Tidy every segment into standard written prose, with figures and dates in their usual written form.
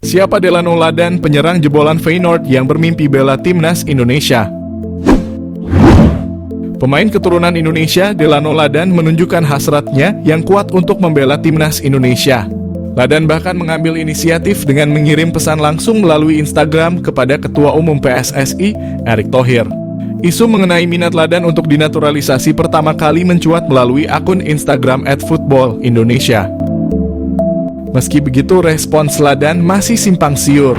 Siapa Delano Ladan, penyerang jebolan Feyenoord yang bermimpi bela timnas Indonesia? Pemain keturunan Indonesia, Delano Ladan menunjukkan hasratnya yang kuat untuk membela timnas Indonesia. Ladan bahkan mengambil inisiatif dengan mengirim pesan langsung melalui Instagram kepada Ketua Umum PSSI, Erick Thohir. Isu mengenai minat Ladan untuk dinaturalisasi pertama kali mencuat melalui akun Instagram @footballindonesia. Meski begitu, respons Ladan masih simpang siur.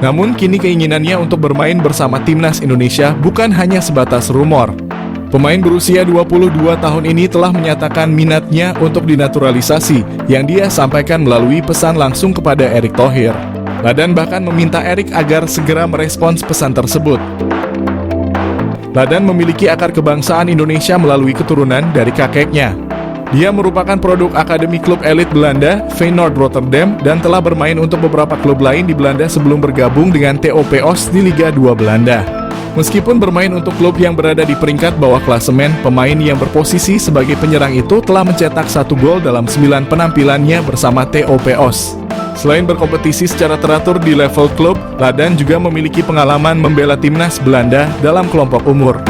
Namun kini keinginannya untuk bermain bersama timnas Indonesia bukan hanya sebatas rumor. Pemain berusia 22 tahun ini telah menyatakan minatnya untuk dinaturalisasi yang dia sampaikan melalui pesan langsung kepada Erick Thohir. Ladan bahkan meminta Erick agar segera merespons pesan tersebut. Ladan memiliki akar kebangsaan Indonesia melalui keturunan dari kakeknya. Dia merupakan produk akademi klub elit Belanda, Feyenoord Rotterdam, dan telah bermain untuk beberapa klub lain di Belanda sebelum bergabung dengan TOP Os di Liga 2 Belanda. Meskipun bermain untuk klub yang berada di peringkat bawah klasemen, pemain yang berposisi sebagai penyerang itu telah mencetak 1 gol dalam 9 penampilannya bersama TOP Os. Selain berkompetisi secara teratur di level klub, Ladan juga memiliki pengalaman membela timnas Belanda dalam kelompok umur.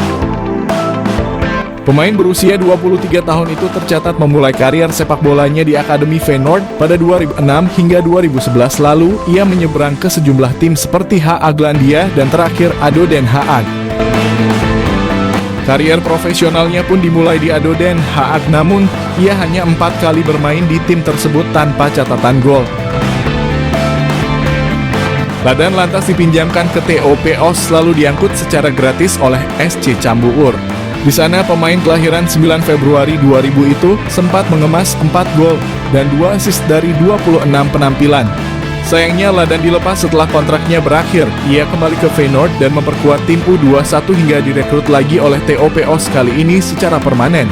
Pemain berusia 23 tahun itu tercatat memulai karier sepak bolanya di Akademi Feyenoord pada 2006 hingga 2011 lalu. Ia menyeberang ke sejumlah tim seperti HA Glandia dan terakhir ADO Den Haag. Karier profesionalnya pun dimulai di ADO Den Haag, namun ia hanya 4 kali bermain di tim tersebut tanpa catatan gol. Ladan lantas dipinjamkan ke TOP Os lalu diangkut secara gratis oleh SC Cambuur. Di sana pemain kelahiran 9 Februari 2000 itu sempat mengemas 4 gol dan 2 assist dari 26 penampilan. Sayangnya Ladan dilepas setelah kontraknya berakhir. Ia kembali ke Feyenoord dan memperkuat tim U21 hingga direkrut lagi oleh TOP Os kali ini secara permanen.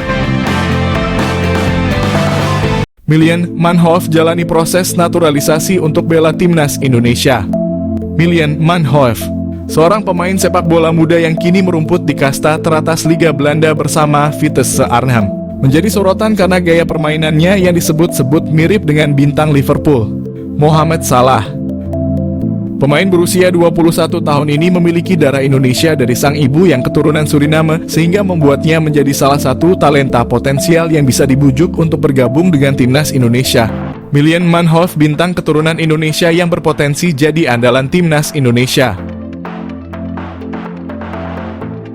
Milan Manhoef jalani proses naturalisasi untuk bela timnas Indonesia. Milan Manhoef, seorang pemain sepak bola muda yang kini merumput di kasta teratas Liga Belanda bersama Vitesse Arnhem, menjadi sorotan karena gaya permainannya yang disebut-sebut mirip dengan bintang Liverpool, Mohamed Salah. Pemain berusia 21 tahun ini memiliki darah Indonesia dari sang ibu yang keturunan Suriname, sehingga membuatnya menjadi salah satu talenta potensial yang bisa dibujuk untuk bergabung dengan timnas Indonesia. Milan Manhoef, bintang keturunan Indonesia yang berpotensi jadi andalan timnas Indonesia.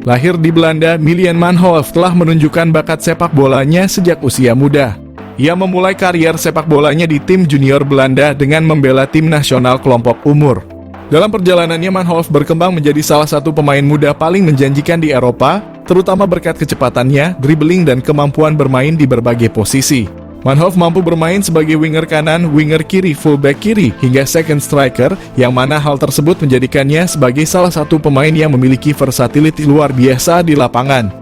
Lahir di Belanda, Milan Manhoef telah menunjukkan bakat sepak bolanya sejak usia muda. Ia memulai karier sepak bolanya di tim junior Belanda dengan membela tim nasional kelompok umur. Dalam perjalanannya, Manhoef berkembang menjadi salah satu pemain muda paling menjanjikan di Eropa, terutama berkat kecepatannya, dribbling, dan kemampuan bermain di berbagai posisi. Manhoef mampu bermain sebagai winger kanan, winger kiri, fullback kiri, hingga second striker, yang mana hal tersebut menjadikannya sebagai salah satu pemain yang memiliki versatility luar biasa di lapangan.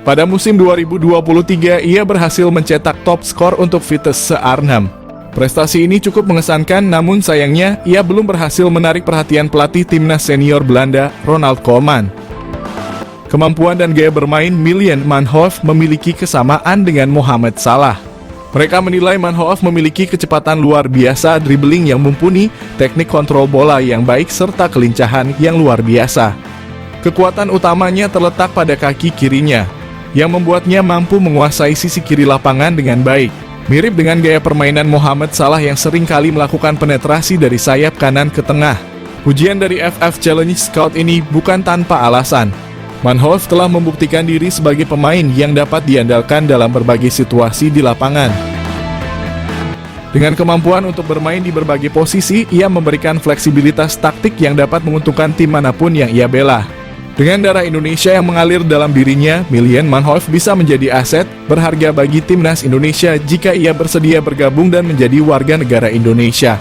Pada musim 2023, ia berhasil mencetak top skor untuk Vitesse Arnhem. Prestasi ini cukup mengesankan, namun sayangnya ia belum berhasil menarik perhatian pelatih timnas senior Belanda, Ronald Koeman. Kemampuan dan gaya bermain Milan Manhoef memiliki kesamaan dengan Mohamed Salah. Mereka menilai Manhoef memiliki kecepatan luar biasa, dribbling yang mumpuni, teknik kontrol bola yang baik, serta kelincahan yang luar biasa. Kekuatan utamanya terletak pada kaki kirinya, yang membuatnya mampu menguasai sisi kiri lapangan dengan baik. Mirip dengan gaya permainan Mohamed Salah yang sering kali melakukan penetrasi dari sayap kanan ke tengah. Ujian dari FF Challenge Scout ini bukan tanpa alasan. Manhoef telah membuktikan diri sebagai pemain yang dapat diandalkan dalam berbagai situasi di lapangan. Dengan kemampuan untuk bermain di berbagai posisi, ia memberikan fleksibilitas taktik yang dapat menguntungkan tim manapun yang ia bela. Dengan darah Indonesia yang mengalir dalam dirinya, Milan Manhoef bisa menjadi aset berharga bagi timnas Indonesia jika ia bersedia bergabung dan menjadi warga negara Indonesia.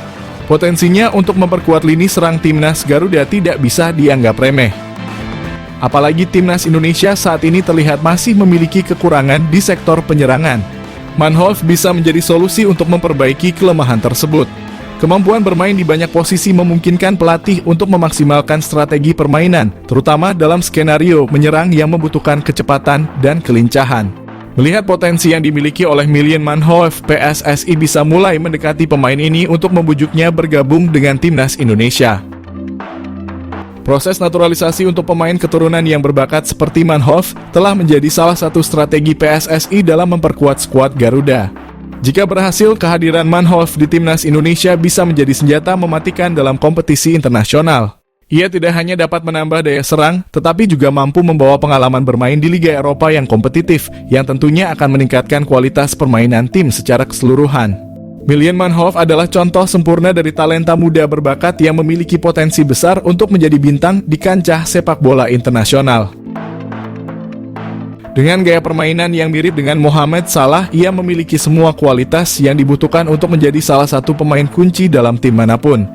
Potensinya untuk memperkuat lini serang timnas Garuda tidak bisa dianggap remeh. Apalagi timnas Indonesia saat ini terlihat masih memiliki kekurangan di sektor penyerangan. Manhoef bisa menjadi solusi untuk memperbaiki kelemahan tersebut. Kemampuan bermain di banyak posisi memungkinkan pelatih untuk memaksimalkan strategi permainan, terutama dalam skenario menyerang yang membutuhkan kecepatan dan kelincahan. Melihat potensi yang dimiliki oleh Milian Manhoef, PSSI bisa mulai mendekati pemain ini untuk membujuknya bergabung dengan timnas Indonesia. Proses naturalisasi untuk pemain keturunan yang berbakat seperti Manhoef telah menjadi salah satu strategi PSSI dalam memperkuat skuad Garuda. Jika berhasil, kehadiran Manhoef di timnas Indonesia bisa menjadi senjata mematikan dalam kompetisi internasional. Ia tidak hanya dapat menambah daya serang, tetapi juga mampu membawa pengalaman bermain di Liga Eropa yang kompetitif, yang tentunya akan meningkatkan kualitas permainan tim secara keseluruhan. Milian Manhoef adalah contoh sempurna dari talenta muda berbakat yang memiliki potensi besar untuk menjadi bintang di kancah sepak bola internasional. Dengan gaya permainan yang mirip dengan Mohamed Salah, ia memiliki semua kualitas yang dibutuhkan untuk menjadi salah satu pemain kunci dalam tim manapun.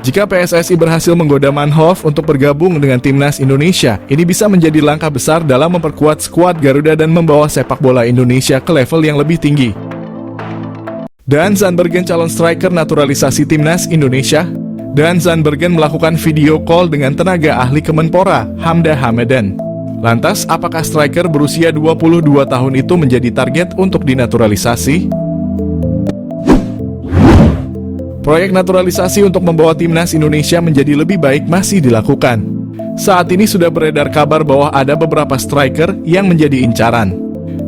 Jika PSSI berhasil menggoda Manhoef untuk bergabung dengan timnas Indonesia, ini bisa menjadi langkah besar dalam memperkuat skuad Garuda dan membawa sepak bola Indonesia ke level yang lebih tinggi. Dan Zandbergen calon striker naturalisasi timnas Indonesia. Dan Zandbergen melakukan video call dengan tenaga ahli Kemenpora, Hamda Hamadan. Lantas, apakah striker berusia 22 tahun itu menjadi target untuk dinaturalisasi? Proyek naturalisasi untuk membawa timnas Indonesia menjadi lebih baik masih dilakukan. Saat ini sudah beredar kabar bahwa ada beberapa striker yang menjadi incaran.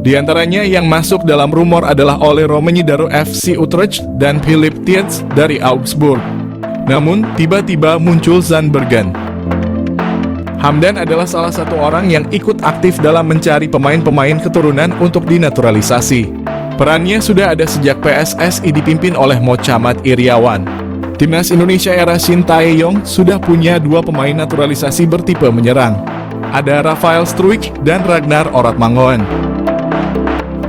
Di antaranya yang masuk dalam rumor adalah Ole Romeni dari FC Utrecht dan Philip Tietz dari Augsburg. Namun, tiba-tiba muncul Zandbergen. Hamdan adalah salah satu orang yang ikut aktif dalam mencari pemain-pemain keturunan untuk dinaturalisasi. Perannya sudah ada sejak PSSI dipimpin oleh Mochamat Iriawan. Timnas Indonesia era Shin Tae-yong sudah punya 2 pemain naturalisasi bertipe menyerang. Ada Rafael Struijk dan Ragnar Oratmangoen.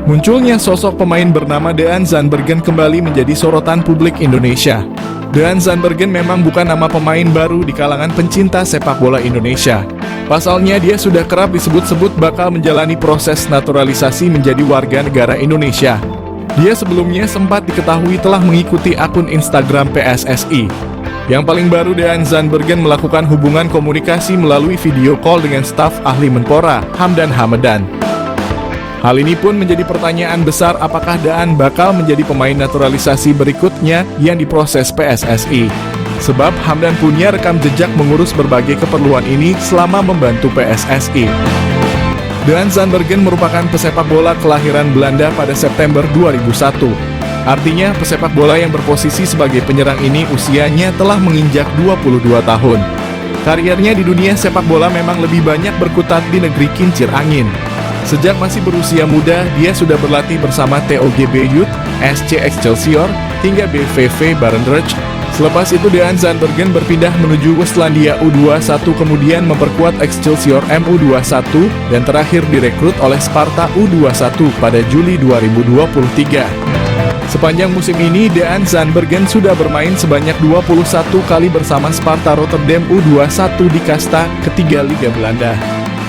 Munculnya sosok pemain bernama Dean Zandbergen kembali menjadi sorotan publik Indonesia. Dean Zandbergen memang bukan nama pemain baru di kalangan pencinta sepak bola Indonesia. Pasalnya dia sudah kerap disebut-sebut bakal menjalani proses naturalisasi menjadi warga negara Indonesia. Dia sebelumnya sempat diketahui telah mengikuti akun Instagram PSSI. Yang paling baru, Dean Zandbergen melakukan hubungan komunikasi melalui video call dengan staf ahli Menpora, Hamdan Hamadan. Hal ini pun menjadi pertanyaan besar, apakah Daan bakal menjadi pemain naturalisasi berikutnya yang diproses PSSI. Sebab Hamdan punya rekam jejak mengurus berbagai keperluan ini selama membantu PSSI. Dean Zandbergen merupakan pesepak bola kelahiran Belanda pada September 2001. Artinya pesepak bola yang berposisi sebagai penyerang ini usianya telah menginjak 22 tahun. Kariernya di dunia sepak bola memang lebih banyak berkutat di negeri kincir angin. Sejak masih berusia muda, dia sudah berlatih bersama TOGB Youth, SC Excelsior, hingga BVV Barendrecht. Selepas itu Dean Zandbergen berpindah menuju Westlandia U21, kemudian memperkuat Excelsior MU21, dan terakhir direkrut oleh Sparta U21 pada Juli 2023. Sepanjang musim ini, Dean Zandbergen sudah bermain sebanyak 21 kali bersama Sparta Rotterdam U21 di kasta ketiga Liga Belanda.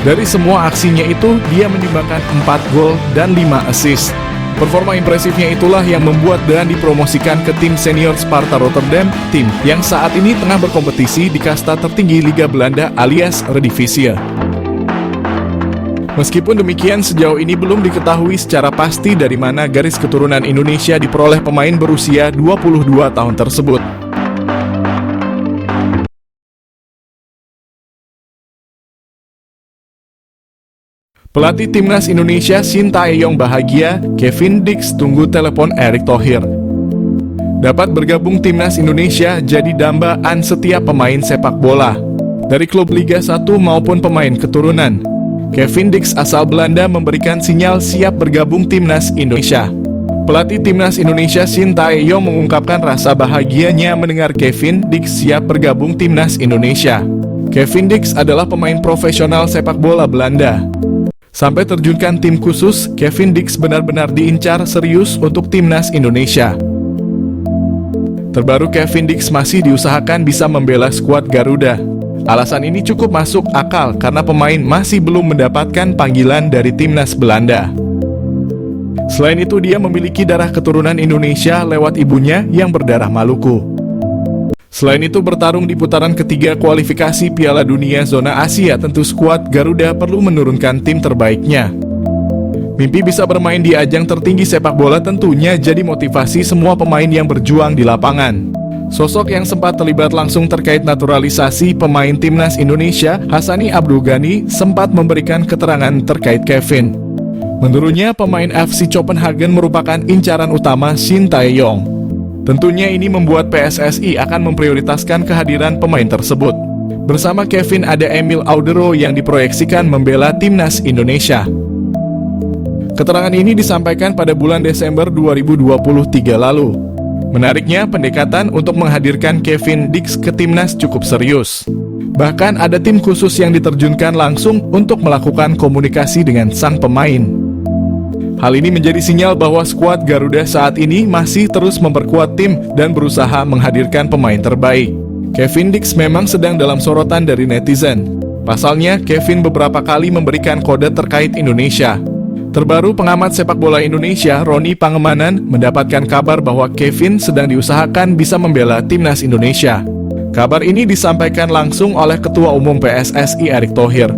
Dari semua aksinya itu, dia menyumbangkan 4 gol dan 5 assist. Performa impresifnya itulah yang membuat Dean dipromosikan ke tim senior Sparta Rotterdam, tim yang saat ini tengah berkompetisi di kasta tertinggi Liga Belanda alias Eredivisie. Meskipun demikian, sejauh ini belum diketahui secara pasti dari mana garis keturunan Indonesia diperoleh pemain berusia 22 tahun tersebut. Pelatih timnas Indonesia Shin Tae-yong bahagia, Kevin Dix tunggu telepon Erick Thohir. Dapat bergabung timnas Indonesia jadi dambaan setiap pemain sepak bola, dari klub Liga 1 maupun pemain keturunan. Kevin Dix asal Belanda memberikan sinyal siap bergabung timnas Indonesia. Pelatih timnas Indonesia Shin Tae-yong mengungkapkan rasa bahagianya mendengar Kevin Dix siap bergabung timnas Indonesia. Kevin Dix adalah pemain profesional sepak bola Belanda. Sampai terjunkan tim khusus, Kevin Dix benar-benar diincar serius untuk timnas Indonesia. Terbaru, Kevin Dix masih diusahakan bisa membela skuad Garuda. Alasan ini cukup masuk akal karena pemain masih belum mendapatkan panggilan dari timnas Belanda. Selain itu, dia memiliki darah keturunan Indonesia lewat ibunya yang berdarah Maluku. Selain itu, bertarung di putaran ketiga kualifikasi Piala Dunia Zona Asia, tentu skuad Garuda perlu menurunkan tim terbaiknya. Mimpi bisa bermain di ajang tertinggi sepak bola tentunya jadi motivasi semua pemain yang berjuang di lapangan. Sosok yang sempat terlibat langsung terkait naturalisasi pemain timnas Indonesia, Hassani Abdul Ghani, sempat memberikan keterangan terkait Kevin. Menurutnya, pemain FC Copenhagen merupakan incaran utama Shin Tae-yong. Tentunya ini membuat PSSI akan memprioritaskan kehadiran pemain tersebut. Bersama Kevin ada Emil Audero yang diproyeksikan membela timnas Indonesia. Keterangan ini disampaikan pada bulan Desember 2023 lalu. Menariknya, pendekatan untuk menghadirkan Kevin Dix ke timnas cukup serius. Bahkan ada tim khusus yang diterjunkan langsung untuk melakukan komunikasi dengan sang pemain. Hal ini menjadi sinyal bahwa skuad Garuda saat ini masih terus memperkuat tim dan berusaha menghadirkan pemain terbaik. Kevin Dix memang sedang dalam sorotan dari netizen. Pasalnya, Kevin beberapa kali memberikan kode terkait Indonesia. Terbaru, pengamat sepak bola Indonesia, Roni Pangemanan, mendapatkan kabar bahwa Kevin sedang diusahakan bisa membela timnas Indonesia. Kabar ini disampaikan langsung oleh Ketua Umum PSSI Erick Thohir.